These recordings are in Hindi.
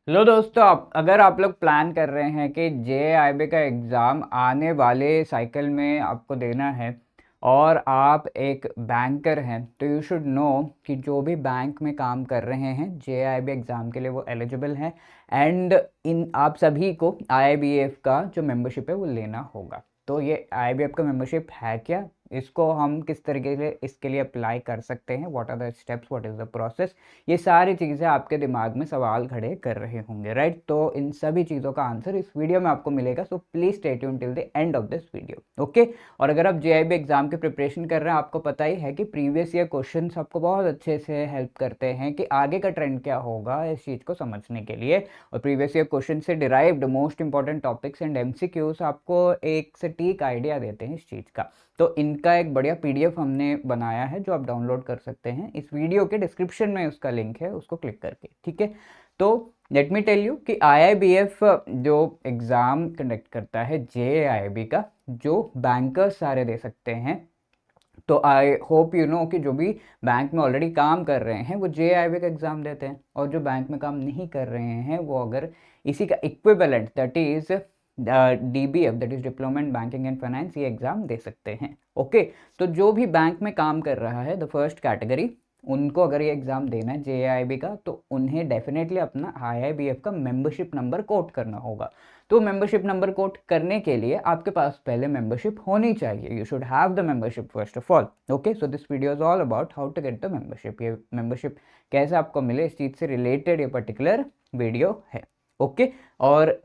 लो दोस्तों, अगर आप लोग प्लान कर रहे हैं कि जेआईबी का एग्ज़ाम आने वाले साइकिल में आपको देना है और आप एक बैंकर हैं, तो यू शुड नो कि जो भी बैंक में काम कर रहे हैं जेआईबी एग्ज़ाम के लिए वो एलिजिबल हैं। एंड इन आप सभी को आईआईबीएफ का जो मेंबरशिप है वो लेना होगा। तो ये आईआईबीएफ का मेंबरशिप है क्या, इसको हम किस तरीके से इसके लिए अप्लाई कर सकते हैं, what are the steps, what is the process, ये सारी चीज़ें आपके दिमाग में सवाल खड़े कर रहे होंगे, राइट। तो इन सभी चीज़ों का आंसर इस वीडियो में आपको मिलेगा, so please stay tuned till the end of this video, okay. और अगर आप जेआईबी एग्जाम की प्रिपरेशन कर रहे हैं, आपको पता ही है कि प्रीवियस ईयर क्वेश्चंस आपको बहुत अच्छे से हेल्प करते हैं कि आगे का ट्रेंड क्या होगा इस चीज़ को समझने के लिए। और प्रीवियस ईयर क्वेश्चन से derived most important topics and MCQs आपको एक सटीक आइडिया देते हैं इस चीज़ का। तो इनका एक बढ़िया पीडीएफ हमने बनाया है जो आप डाउनलोड कर सकते हैं, इस वीडियो के डिस्क्रिप्शन में उसका लिंक है, उसको क्लिक करके, ठीक है। तो लेट मी टेल यू कि आईआईबीएफ जो एग्ज़ाम कंडक्ट करता है जेआईबी का, जो बैंकर्स सारे दे सकते हैं। तो आई होप यू नो कि जो भी बैंक में ऑलरेडी काम कर रहे हैं वो जेआईबी का एग्ज़ाम देते हैं, और जो बैंक में काम नहीं कर रहे हैं वो अगर इसी का equivalent that is DBF, that is diploma in banking and finance, ये एग्ज़ाम दे सकते हैं, ओके। तो जो भी बैंक में काम कर रहा है द फर्स्ट कैटेगरी, उनको अगर ये एग्ज़ाम देना है जेआईबी का, तो उन्हें डेफिनेटली अपना आईआईबीएफ का मेंबरशिप नंबर कोट करना होगा। तो मेंबरशिप नंबर कोट करने के लिए आपके पास पहले मेंबरशिप होनी चाहिए, you should have the membership first of all, okay. So this video is all about how to get the membership. ये मेंबरशिप कैसे आपको मिले, इस चीज़ से रिलेटेड ये पर्टिकुलर वीडियो है, ओके। और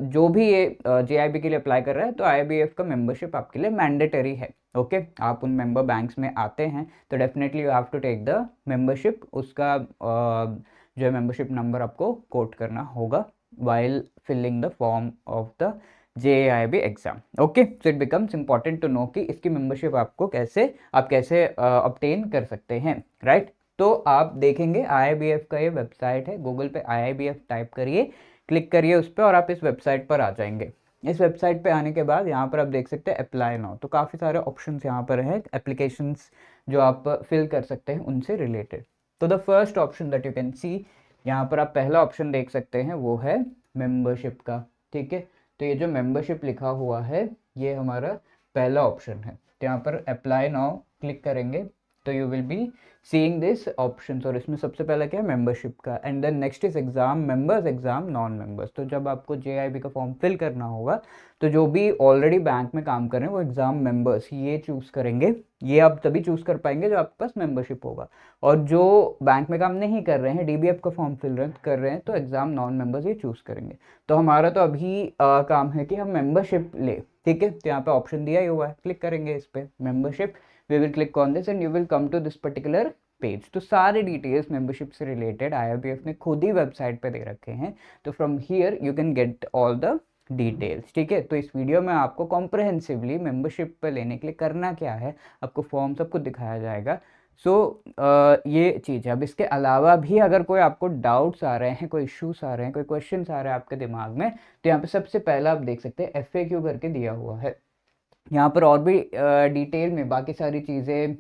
जो भी ये जेआईबी के लिए अप्लाई कर रहा है, तो आईआईबीएफ का मेंबरशिप आपके लिए मैंडेटरी है, ओके। आप उन मेंबर बैंक्स में आते हैं तो definitely you have to take the membership, उसका जो है मेंबरशिप नंबर आपको कोट करना होगा while filling the form of the JIB exam, okay. So it becomes important to know कि इसकी मेंबरशिप आपको कैसे ऑब्टेन कर सकते हैं, राइट। तो आप देखेंगे आईआईबीएफ का ये वेबसाइट है, गूगल पे आईआईबीएफ टाइप करिए, क्लिक करिए उस पर और आप इस वेबसाइट पर आ जाएंगे। इस वेबसाइट पे आने के बाद यहाँ पर आप देख सकते हैं अप्लाई नाउ, तो काफ़ी सारे ऑप्शंस यहाँ पर हैं, एप्लीकेशंस जो आप फिल कर सकते हैं उनसे रिलेटेड। तो the first option that you can सी, यहाँ पर आप पहला ऑप्शन देख सकते हैं वो है मेंबरशिप का, ठीक है। तो ये जो मेंबरशिप लिखा हुआ है ये हमारा पहला ऑप्शन है, तो यहाँ पर अप्लाई नाउ क्लिक करेंगे तो you will be seeing this option. और इसमें सबसे पहला क्या है, मेंबरशिप का, and then next is exam members, exam non members. तो जब आपको जेआईबी का फॉर्म फिल करना होगा तो जो भी ऑलरेडी बैंक में काम कर रहे हैं वो एग्जाम मेंबर्स ये चूज करेंगे, ये आप तभी चूज कर पाएंगे जब आपके पास मेंबरशिप होगा। और जो बैंक में काम नहीं कर रहे हैं, डीबीएफ का फॉर्म फिल कर रहे हैं, तो एग्जाम नॉन मेंबर्स ये चूज करेंगे। तो हमारा तो अभी काम है कि हम मेंबरशिप ले, ठीक है। तो यहाँ पे ऑप्शन दिया ही हुआ है, क्लिक करेंगे इस पे membership, we will click on this and you will come to this particular page. तो सारे डिटेल्स मेंबरशिप से रिलेटेड आईआईबीएफ ने खुद ही वेबसाइट पे दे रखे हैं, तो from here you can get all the details, ठीक है। तो इस वीडियो में आपको कॉम्प्रहेंसिवली मेंबरशिप पे लेने के लिए करना क्या है, आपको फॉर्म सब कुछ दिखाया जाएगा। सो ये चीज़ है। अब इसके अलावा भी अगर कोई आपको डाउट्स आ रहे हैं, कोई इश्यूज आ रहे हैं, कोई क्वेश्चंस आ रहे हैं आपके दिमाग में, तो यहाँ पे सबसे पहला आप देख सकते हैं एफएक्यू करके दिया हुआ है। यहाँ पर और भी डिटेल में बाकी सारी चीज़ें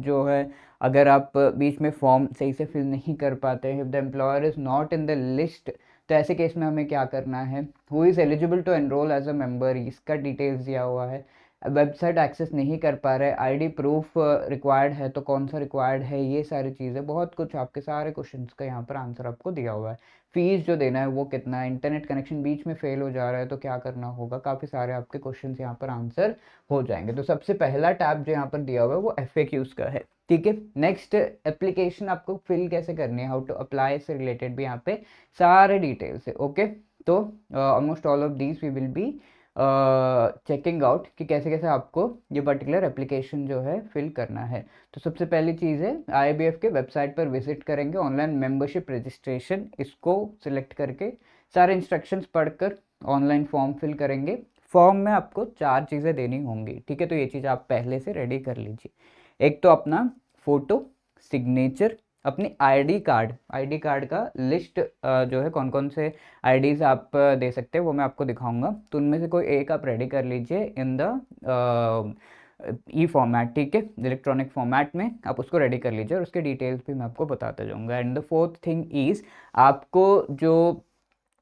जो है, अगर आप बीच में फॉर्म सही से फिल नहीं कर पाते हैं, if the employer is not in the list, तो ऐसे केस में हमें क्या करना है, who is eligible to enroll as a member, इसका डिटेल्स दिया हुआ है। वेबसाइट एक्सेस नहीं कर पा रहे, आईडी प्रूफ रिक्वायर्ड है तो कौन सा रिक्वायर्ड है, ये सारी चीज़ें, बहुत कुछ आपके सारे क्वेश्चंस का यहाँ पर आंसर आपको दिया हुआ है। फीस जो देना है वो कितना है, इंटरनेट कनेक्शन बीच में फेल हो जा रहा है तो क्या करना होगा, काफ़ी सारे आपके क्वेश्चंस यहाँ पर आंसर हो जाएंगे। तो सबसे पहला टैब जो यहाँ पर दिया हुआ है वो एफएक्यूज का है, ठीक है। नेक्स्ट, एप्लीकेशन आपको फिल कैसे करनी है, हाउ टू अप्लाई से रिलेटेड भी यहाँ पे सारे डिटेल्स है, ओके। तो almost all of these we will be checking out कि कैसे कैसे आपको ये पर्टिकुलर एप्लीकेशन जो है फिल करना है। तो सबसे पहली चीज़ है आईबीएफ के वेबसाइट पर विजिट करेंगे, ऑनलाइन मेंबरशिप रजिस्ट्रेशन, इसको सिलेक्ट करके सारे इंस्ट्रक्शंस पढ़कर ऑनलाइन फॉर्म फिल करेंगे। फॉर्म में आपको 4 चीज़ें देनी होंगी, ठीक है। तो ये चीज़ आप पहले से रेडी कर लीजिए। एक तो अपना फ़ोटो, सिग्नेचर, अपनी आईडी कार्ड का लिस्ट, जो है कौन कौन से आईडीज़ आप दे सकते हैं वो मैं आपको दिखाऊंगा, तो उनमें से कोई एक आप रेडी कर लीजिए इन द ई फॉर्मेट, ठीक है, इलेक्ट्रॉनिक फॉर्मेट में आप उसको रेडी कर लीजिए और उसके डिटेल्स भी मैं आपको बताता जाऊंगा। And the fourth thing is, आपको जो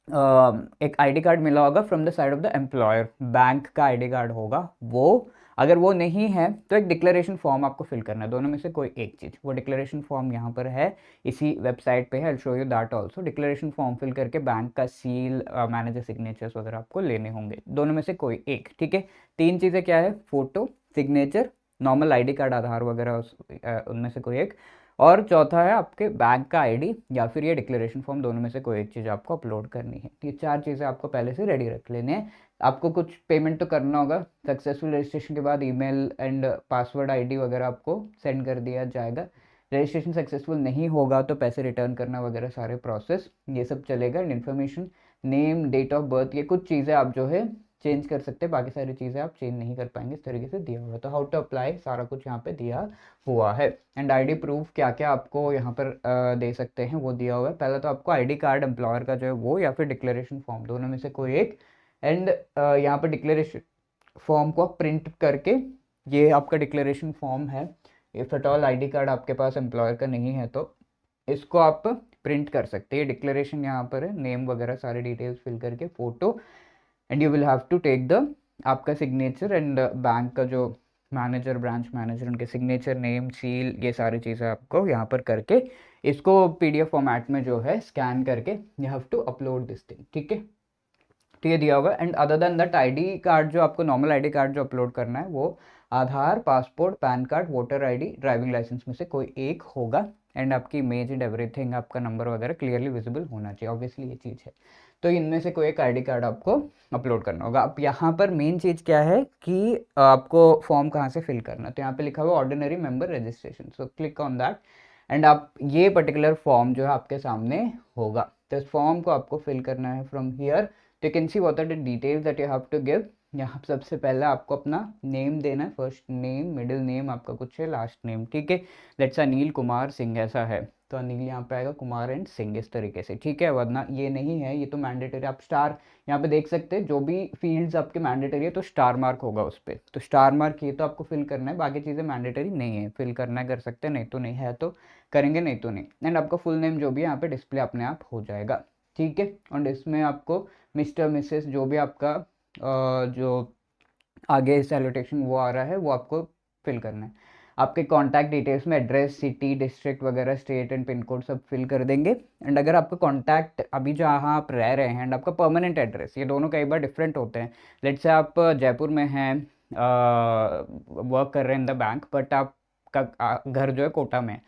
एक आईडी कार्ड मिला होगा from the side of the employer, bank का आईडी कार्ड होगा वो। अगर वो नहीं है तो एक डिक्लेरेशन फॉर्म आपको फिल करना है, दोनों में से कोई एक चीज़। वो डिक्लेरेशन फॉर्म यहाँ पर है, इसी वेबसाइट पे है, I show you that also. Declaration form fill करके बैंक का सील, मैनेजर सिग्नेचर्स वगैरह आपको लेने होंगे, दोनों में से कोई एक, ठीक है। तीन चीज़ें क्या है, photo, signature, normal ID card, Aadhaar वगैरह उनमें से कोई एक, और चौथा है आपके बैंक का आईडी या फिर ये डिक्लेरेशन फॉर्म, दोनों में से कोई एक चीज़ आपको अपलोड करनी है। ये चार चीज़ें आपको पहले से रेडी रख लेने हैं। आपको कुछ पेमेंट तो करना होगा, सक्सेसफुल रजिस्ट्रेशन के बाद ईमेल एंड पासवर्ड आईडी वगैरह आपको सेंड कर दिया जाएगा। रजिस्ट्रेशन सक्सेसफुल नहीं होगा तो पैसे रिटर्न करना वगैरह सारे प्रोसेस ये सब चलेगा। And information, name, date of birth, ये कुछ चीज़ें आप जो है चेंज कर सकते हैं, बाकी सारी चीज़ें आप चेंज नहीं कर पाएंगे, इस तरीके से दिया हुआ है। तो हाउ टू अप्लाई सारा कुछ यहाँ पे दिया हुआ है। एंड आईडी प्रूफ क्या क्या आपको यहाँ पर दे सकते हैं वो दिया हुआ है। पहले तो आपको आईडी कार्ड एम्प्लॉयर का जो है वो, या फिर डिक्लेरेशन फॉर्म, दोनों में से कोई एक। एंड यहाँ पर डिक्लेरेशन फॉर्म को आप प्रिंट करके, ये आपका डिक्लेरेशन फॉर्म है, if at all ID card आपके पास एम्प्लॉयर का नहीं है तो इसको आप प्रिंट कर सकते हैं। डिक्लेरेशन यहाँ पर है, नेम वगैरह सारे डिटेल्स फिल करके, photo, and you will have to take the आपका सिग्नेचर एंड बैंक का जो मैनेजर, ब्रांच मैनेजर, उनके सिग्नेचर, नेम, सील, ये सारी चीज़ें आपको यहाँ पर करके इसको पीडीएफ फॉर्मेट में जो है स्कैन करके you have to upload this thing, ठीक है। तो ये दिया होगा। And other than that ID card, जो आपको नॉर्मल आईडी कार्ड जो अपलोड करना है वो Aadhaar, passport, PAN card, voter ID, driving licence में से कोई एक होगा। एंड आपकी इमेज एंड एवरीथिंग, आपका नंबर वगैरह क्लियरली विजिबल होना चाहिए, ऑब्वियसली ये चीज़ है। तो इनमें से कोई एक आईडी कार्ड आपको अपलोड करना होगा। अब यहाँ पर मेन चीज़ क्या है कि आपको फॉर्म कहाँ से फिल करना है, तो यहाँ पे लिखा हुआ ordinary member registration, so click on that. And आप ये पर्टिकुलर फॉर्म जो है आपके सामने होगा, तो इस फॉर्म को आपको फिल करना है फ्रॉम हियर। तो you can see what are the details that you have to give. यहाँ सबसे पहले आपको अपना नेम देना है, फर्स्ट नेम, मिडिल नेम आपका कुछ है, लास्ट नेम, ठीक है। लेट्स अनिल कुमार सिंह ऐसा है, तो अनिल यहाँ पे आएगा, कुमार एंड सिंह, इस तरीके से, ठीक है। वरना ये नहीं है, ये तो मैंडेटरी, आप स्टार यहाँ पे देख सकते हैं, जो भी फील्ड्स आपके मैंडेटरी है तो स्टार मार्क होगा उस पर, तो स्टार मार्क ये तो आपको फिल करना है, बाकी चीज़ें मैंडेटरी नहीं है, फिल करना है कर सकते हैं, नहीं तो नहीं है तो करेंगे, नहीं तो नहीं। एंड आपका फुल नेम जो भी यहाँ पे डिस्प्ले अपने आप हो जाएगा, ठीक है। और इसमें आपको मिस्टर, मिसेस, जो भी आपका जो आगे सैल्यूटेशन वो आ रहा है वो आपको फिल करना है। आपके कॉन्टैक्ट डिटेल्स में एड्रेस, सिटी, डिस्ट्रिक्ट वगैरह, स्टेट एंड पिन कोड सब फिल कर देंगे। एंड अगर आपका कॉन्टैक्ट अभी जहाँ आप रह रहे हैं एंड आपका परमानेंट एड्रेस, ये दोनों कई बार डिफरेंट होते हैं। लेट्स से आप जयपुर में हैं, वर्क कर रहे हैं इन द बैंक, बट आपका घर जो है कोटा में है,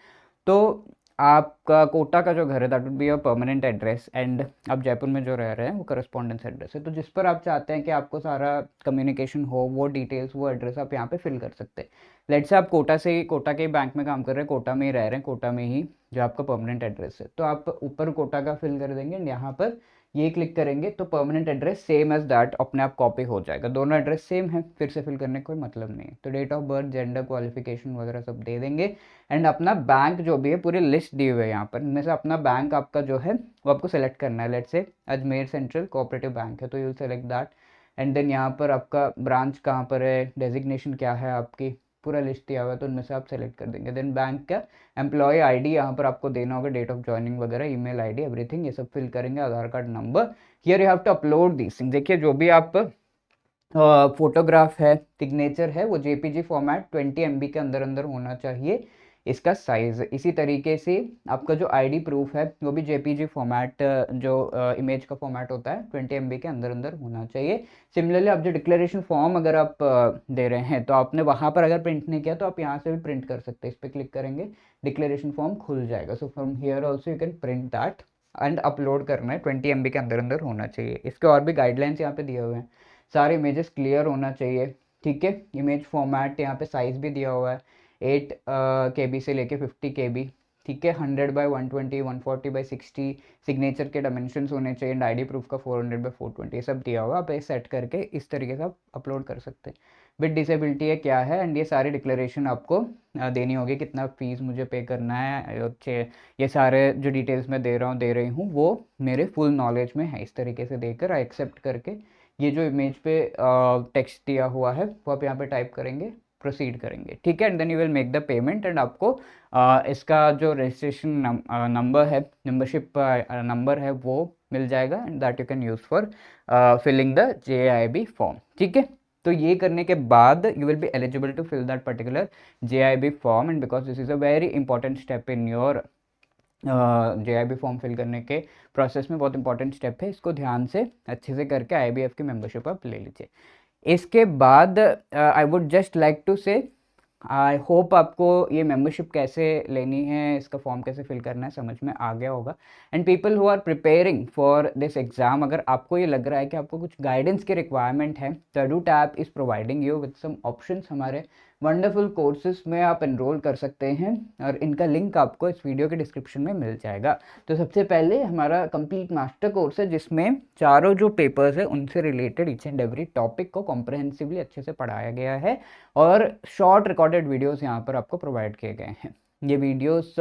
तो आपका कोटा का जो घर है that would be your permanent address. And आप जयपुर में जो रह रहे हैं वो करस्पॉन्डेंस एड्रेस है। तो जिस पर आप चाहते हैं कि आपको सारा कम्युनिकेशन हो, वो डिटेल्स, वो एड्रेस आप यहाँ पे फिल कर सकते हैं। लेट्स से आप कोटा से ही, कोटा के बैंक में काम कर रहे हैं, कोटा में ही रह रहे हैं, कोटा में ही जो आपका परमानेंट एड्रेस है, तो आप ऊपर कोटा का फिल कर देंगे। यहाँ पर ये क्लिक करेंगे तो permanent address same as that अपने आप कॉपी हो जाएगा, दोनों एड्रेस सेम है, फिर से फिल करने का कोई मतलब नहीं है। तो date of birth, gender, qualification वगैरह सब दे देंगे। एंड अपना बैंक जो भी है, पूरी लिस्ट दी हुई है यहाँ पर, इनमें से अपना बैंक आपका जो है वो आपको सेलेक्ट करना है। Let's say Ajmer central cooperative bank है, तो you select that. And then यहाँ पर आपका ब्रांच कहाँ पर है, डेजिग्नेशन क्या है आपकी, पूरा लिस्ट दिया हुआ है, तो उनमें से आप सेलेक्ट कर देंगे। देन बैंक का एम्प्लॉय आईडी यहाँ पर आपको देना होगा, डेट ऑफ ज्वाइनिंग वगैरह, ईमेल आईडी, एवरीथिंग ये सब फिल करेंगे, Aadhaar card number. Here you have to upload this thing. देखिए जो भी आप फोटोग्राफ है, सिग्नेचर है, वो जेपीजी फॉर्मेट 20 MB के अंदर अंदर होना चाहिए इसका साइज़। इसी तरीके से आपका जो आईडी प्रूफ है वो भी जेपीजी फॉर्मेट, जो इमेज का फॉर्मेट होता है, 20 MB के अंदर अंदर होना चाहिए। सिमिलरली आप जो डिक्लेरेशन फॉर्म अगर आप दे रहे हैं तो आपने वहाँ पर अगर प्रिंट नहीं किया तो आप यहाँ से भी प्रिंट कर सकते हैं, इस पर क्लिक करेंगे, डिक्लेरेशन फॉर्म खुल जाएगा। So from here also you can print that and upload करना है, 20 MB के अंदर अंदर होना चाहिए। इसके और भी गाइडलाइंस यहाँ पे दिए हुए हैं, सारे इमेजेस क्लियर होना चाहिए, ठीक है। इमेज फॉर्मेट यहाँ पे साइज़ भी दिया हुआ है, 8 KB से लेके 50 KB, ठीक है। 100x120, 140x60 सिग्नेचर के डायमेंशंस होने चाहिए। एंड आईडी प्रूफ का 400x420 ये सब दिया हुआ, आप ये सेट करके इस तरीके से आप अपलोड कर सकते हैं। विद डिसेबिलिटी है क्या है, एंड ये सारी डिक्लेरेशन आपको देनी होगी, कितना फीस मुझे पे करना है, ये सारे जो डिटेल्स मैं दे रहा हूँ, दे रही हूँ, वो मेरे फुल नॉलेज में है, इस तरीके से देकर आई एक्सेप्ट करके ये जो इमेज पे टेक्स्ट दिया हुआ है वो आप यहाँ पे टाइप करेंगे, प्रोसीड करेंगे, ठीक है। And then you will make the payment and आपको इसका जो रजिस्ट्रेशन नंबर है, मेंबरशिप नंबर है, वो मिल जाएगा and that you can use for filling the JIB form, ठीक है। तो ये करने के बाद you will be eligible to fill that particular JIB form and because this is a very important step in your JIB form fill करने के प्रोसेस में, बहुत इंपॉर्टेंट स्टेप है, इसको ध्यान से अच्छे से करके IBF की मेंबरशिप आप ले लीजिए। इसके बाद I would just like to say I hope आपको ये मेंबरशिप कैसे लेनी है, इसका फॉर्म कैसे फिल करना है, समझ में आ गया होगा। And people who are preparing for this exam, अगर आपको ये लग रहा है कि आपको कुछ गाइडेंस की रिक्वायरमेंट है, तो EduTap is providing you with some options. हमारे वंडरफुल कोर्सेज में आप एनरोल कर सकते हैं और इनका लिंक आपको इस वीडियो के डिस्क्रिप्शन में मिल जाएगा। तो सबसे पहले हमारा कंप्लीट मास्टर कोर्स है, जिसमें चारों जो पेपर्स है उनसे related each and every topic को कॉम्प्रहेंसिवली अच्छे से पढ़ाया गया है और शॉर्ट रिकॉर्डेड वीडियोस यहाँ पर आपको प्रोवाइड किए गए हैं। ये वीडियोस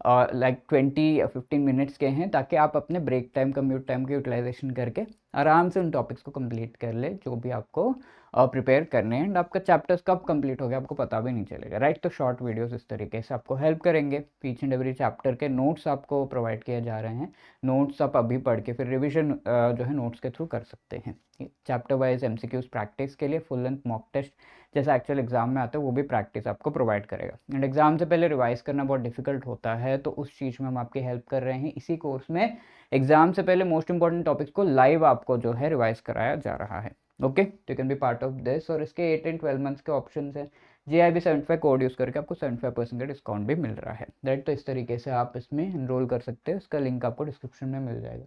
लाइक 20-15 मिनट्स के हैं, ताकि आप अपने ब्रेक टाइम, कम्यूट टाइम की यूटिलाइजेशन करके आराम से उन टॉपिक्स को कंप्लीट कर ले जो भी आपको प्रिपेयर करने हैं। एंड आपका चैप्टर्स कब कंप्लीट हो गया आपको पता भी नहीं चलेगा, राइट। तो शॉर्ट वीडियोस इस तरीके से आपको हेल्प करेंगे। ईच एंड एवरी चैप्टर के नोट्स आपको प्रोवाइड किए जा रहे हैं। नोट्स आप अभी पढ़ के फिर रिविजन जो है नोट्स के थ्रू कर सकते हैं। चैप्टर वाइज MCQs प्रैक्टिस के लिए फुल लेंथ मॉक टेस्ट जैसा एक्चुअल एग्जाम में आता है, वो भी प्रैक्टिस आपको प्रोवाइड करेगा। एंड एग्जाम से पहले रिवाइज करना बहुत डिफिकल्ट होता है, तो उस चीज़ में हम आपकी हेल्प कर रहे हैं। इसी कोर्स में एग्जाम से पहले मोस्ट इंपॉर्टेंट टॉपिक्स को लाइव आपको जो है रिवाइज कराया जा रहा है, ओके। तो you can be part of this. और इसके 8 एंड 12 मंथ्स के ऑप्शन है। JIB 75 कोड यूज़ करके आपको 75% का डिस्काउंट भी मिल रहा है, राइट। तो इस तरीके से आप इसमें एनरोल कर सकते हैं, उसका लिंक आपको डिस्क्रिप्शन में मिल जाएगा।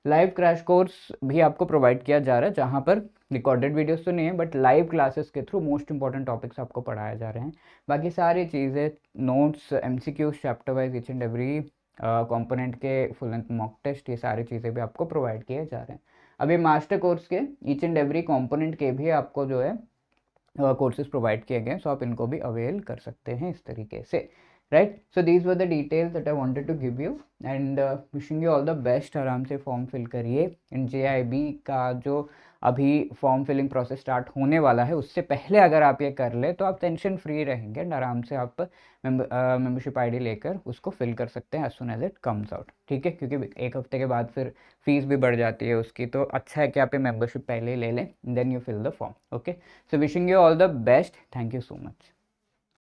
लाइव क्रैश कोर्स भी आपको प्रोवाइड किया जा रहा है, जहाँ पर रिकॉर्डेड वीडियोस तो नहीं है, बट लाइव क्लासेस के थ्रू मोस्ट इंपॉर्टेंट टॉपिक्स आपको पढ़ाए जा रहे हैं। बाकी सारी चीज़ें, notes, MCQs chapter wise each and every component के फुल एंड मॉक टेस्ट, ये सारी चीज़ें भी आपको प्रोवाइड किए जा रहे हैं। अभी मास्टर कोर्स के ईच एंड एवरी कंपोनेंट के भी आपको जो है कोर्सेज प्रोवाइड किए गए हैं, सो आप इनको भी अवेल कर सकते हैं इस तरीके से, right. So these were the details that I wanted to give you and wishing you all the best. आराम से फॉर्म फिल करिए। इन JIB का जो अभी फॉर्म फिलिंग प्रोसेस स्टार्ट होने वाला है, उससे पहले अगर आप ये कर ले तो आप टेंशन फ्री रहेंगे एंड आराम से आप मेंबरशिप ID लेकर उसको फिल कर सकते हैं as soon as it comes out, ठीक है। क्योंकि एक हफ्ते के बाद फिर फीस भी बढ़ जाती है उसकी, तो अच्छा है कि आप ये मेंबरशिप पहले ही ले लें, then you fill the form, okay. So wishing you all the best. Thank you so much.